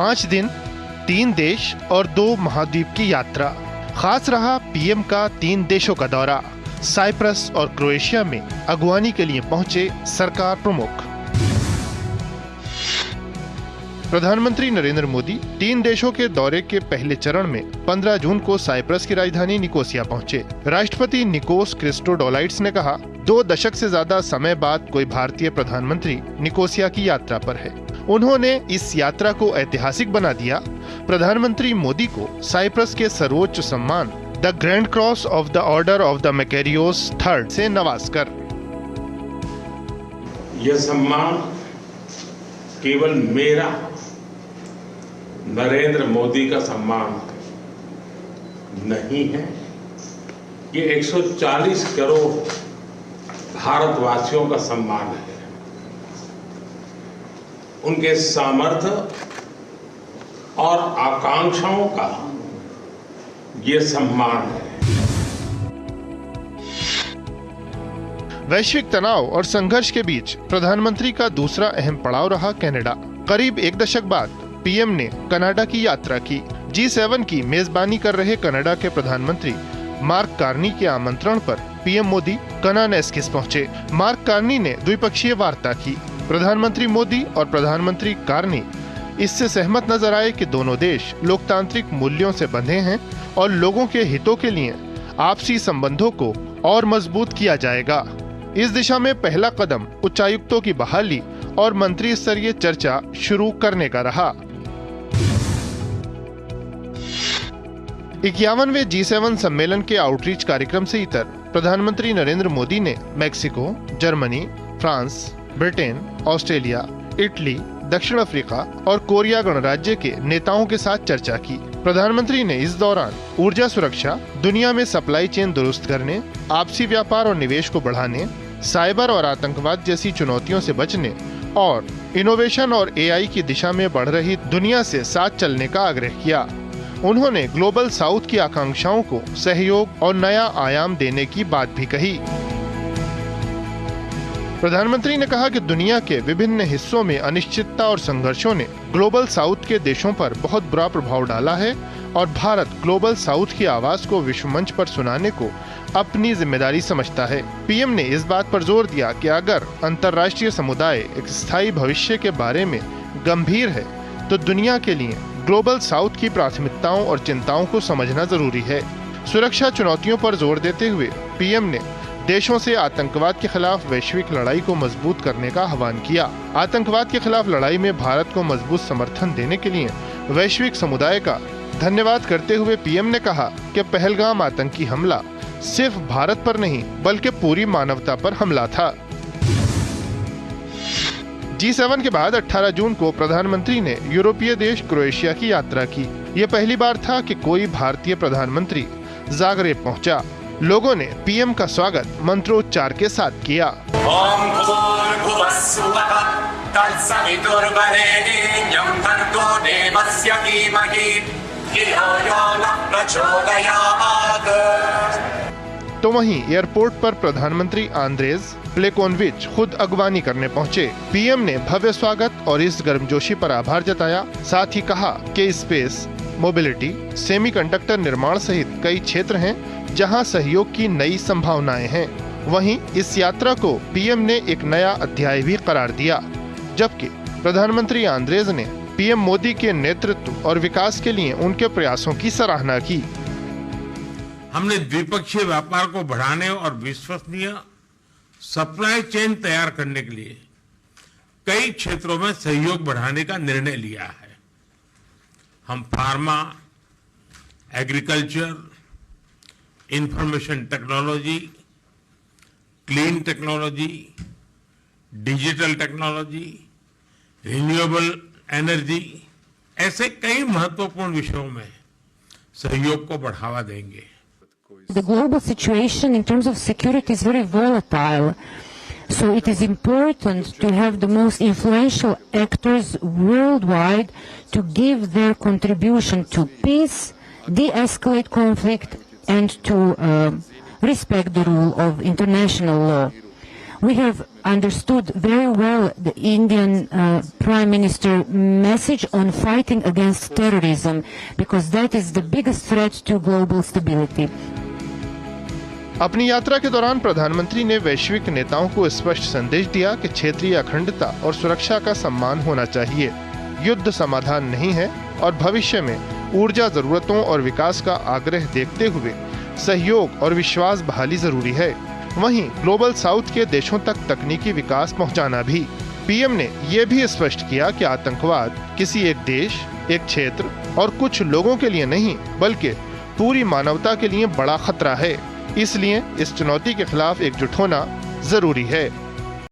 5 दिन, 3 देश और 2 महाद्वीप की यात्रा। खास रहा पीएम का 3 देशों का दौरा। साइप्रस और क्रोएशिया में अगवानी के लिए पहुंचे सरकार प्रमुख। प्रधानमंत्री नरेंद्र मोदी 3 देशों के दौरे के पहले चरण में 15 जून को साइप्रस की राजधानी निकोसिया पहुंचे। राष्ट्रपति निकोस क्रिस्टोडोलाइट्स ने कहा, 2 दशक से ज्यादा समय बाद कोई भारतीय प्रधानमंत्री निकोसिया की यात्रा पर है। उन्होंने इस यात्रा को ऐतिहासिक बना दिया। प्रधानमंत्री मोदी को साइप्रस के सर्वोच्च सम्मान the grand cross of the order of the Makarios III से नवाजकर। यह सम्मान केवल मेरा, नरेंद्र मोदी का सम्मान नहीं है, ये 140 करोड़ भारतवासियों का सम्मान है। उनके सामर्थ्य और आकांक्षाओं का ये सम्मान है। वैश्विक तनाव और संघर्ष के बीच प्रधानमंत्री का दूसरा अहम पड़ाव रहा कनाडा। करीब 1 दशक बाद पीएम ने कनाडा की यात्रा की। G7 की मेजबानी कर रहे कनाडा के प्रधानमंत्री मार्क कार्नी के आमंत्रण पर पीएम मोदी कनानेस्किस पहुंचे। मार्क कार्नी ने द्विपक्षीय वार्ता की। प्रधानमंत्री मोदी और प्रधानमंत्री कार्नी इससे सहमत नजर आए कि दोनों देश लोकतांत्रिक मूल्यों से बंधे हैं और लोगों के हितों के लिए आपसी संबंधों को और मजबूत किया जाएगा। इस दिशा में पहला कदम उच्चायुक्तों की बहाली और मंत्री स्तरीय चर्चा शुरू करने का रहा। 51वें G7 सम्मेलन के आउटरीच कार्यक्रम से इतर प्रधानमंत्री नरेंद्र मोदी ने Mexico, Germany, France, Britain, Australia, Italy, दक्षिण अफ्रीका और कोरिया गणराज्य के नेताओं के साथ चर्चा की। प्रधानमंत्री ने इस दौरान ऊर्जा सुरक्षा, दुनिया में सप्लाई चेन दुरुस्त करने, आपसी व्यापार और निवेश को बढ़ाने, साइबर और आतंकवाद जैसी चुनौतियों से बचने और इनोवेशन और AI की दिशा में बढ़ रही दुनिया से साथ चलने का आग्रह किया। उन्होंने ग्लोबल साउथ की आकांक्षाओं को सहयोग और नया आयाम देने की बात भी कही। प्रधानमंत्री ने कहा कि दुनिया के विभिन्न हिस्सों में अनिश्चितता और संघर्षों ने ग्लोबल साउथ के देशों पर बहुत बुरा प्रभाव डाला है और भारत ग्लोबल साउथ की आवाज को विश्व मंच पर सुनाने को अपनी जिम्मेदारी समझता है। पीएम ने इस बात पर जोर दिया कि अगर अंतर्राष्ट्रीय समुदाय एक स्थायी भविष्य के बारे में गंभीर है तो दुनिया के लिए ग्लोबल साउथ की प्राथमिकताओं और चिंताओं को समझना जरूरी है। सुरक्षा चुनौतियों पर जोर देते हुए पीएम ने देशों से आतंकवाद के खिलाफ वैश्विक लड़ाई को मजबूत करने का आह्वान किया। आतंकवाद के खिलाफ लड़ाई में भारत को मजबूत समर्थन देने के लिए वैश्विक समुदाय का धन्यवाद करते हुए पीएम ने कहा कि पहलगाम आतंकी हमला सिर्फ भारत पर नहीं बल्कि पूरी मानवता पर हमला था। G7 के बाद 18 जून को प्रधानमंत्री ने यूरोपीय देश क्रोएशिया की यात्रा की। ये पहली बार था कि कोई भारतीय प्रधानमंत्री जागरेब पहुंचा। लोगों ने पीएम का स्वागत मंत्रोच्चार के साथ किया। तो वहीं एयरपोर्ट पर प्रधानमंत्री आंद्रेज प्लेकोनविच खुद अगवानी करने पहुंचे। पीएम ने भव्य स्वागत और इस गर्मजोशी पर आभार जताया। साथ ही कहा कि स्पेस, मोबिलिटी, सेमीकंडक्टर निर्माण सहित कई क्षेत्र हैं जहां सहयोग की नई संभावनाएं हैं। वहीं इस यात्रा को पीएम ने एक नया अध्याय भी करार दिया, जबकि प्रधानमंत्री आंद्रेज ने पीएम मोदी के नेतृत्व और विकास के लिए उनके प्रयासों की सराहना की। हमने द्विपक्षीय व्यापार को बढ़ाने और विश्वसनीय सप्लाई चेन तैयार करने के लिए कई क्षेत्रों में सहयोग बढ़ाने का निर्णय लिया है। हम pharma, agriculture, information technology, clean technology, digital technology, renewable energy, ऐसे कई महत्वपूर्ण विषयों में सहयोग को बढ़ावा देंगे। The global situation in terms of security is very volatile, so it is important to have the most influential actors worldwide to give their contribution to peace, de-escalate conflict, and to respect the rule of international law. We have understood very well the Indian Prime Minister message on fighting against terrorism, because that is the biggest threat to global stability. अपनी यात्रा के दौरान प्रधानमंत्री ने वैश्विक नेताओं को स्पष्ट संदेश दिया कि क्षेत्रीय अखंडता और सुरक्षा का सम्मान होना चाहिए। युद्ध समाधान नहीं है और भविष्य में ऊर्जा जरूरतों और विकास का आग्रह देखते हुए सहयोग और विश्वास बहाली जरूरी है। वहीं ग्लोबल साउथ के देशों तक तकनीकी विकास पहुंचाना भी। पीएम ने यह भी स्पष्ट किया कि आतंकवाद किसी एक देश, एक क्षेत्र और कुछ लोगों के लिए नहीं, बल्कि पूरी मानवता के लिए बड़ा खतरा है। इसलिए इस चुनौती के खिलाफ एकजुट होना जरूरी है।